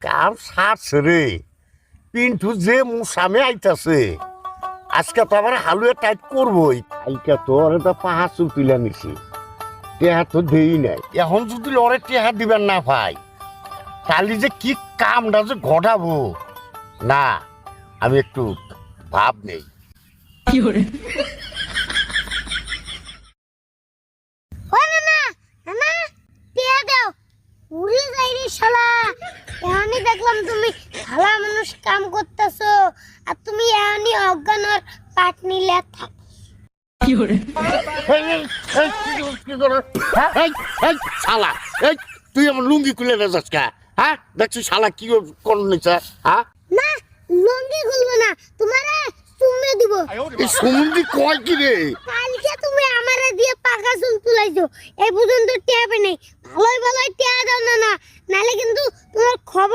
কাম সারছে রে। পিন্টু যে মুসামে আইতাছে, আজকে তো আবার হালুয়া টাইট করবোই। কালকে তো ওরে তো পাহা চুল তুলে নিছি, টেহা তো দেই নাই। এখন যদি ওরে টেহা দিবেন না ভাই, তাহলে যে কি কামটা যে ঘটাবো না, আমি একটু ভাব নেই। এখনই দেখলাম তুমি ভালো মানুষ কাম করতেছো, আর তুমি এখনই অজ্ঞান আর পাট নিলে থাক। এই, এই, এই, কি করে? হ্যাঁ? এই, শালা, এই, তুই আমার লুঙ্গি খুলে না যাস কা? হ্যাঁ, দেখছিস শালা কি কোন নিচে? হ্যাঁ, না, লঙ্গি খুলবো না, তোমারে চুমে দিব। এই সুমন্দি কয় কি রে? কালকে তুমি আমারে দিয়ে পাকা চুল তুলাইছো, এই পর্যন্ত টেপে নেই। ভালোই ভালোই টেয়া দাও না, নাহলে কিন্তু তোমার খবর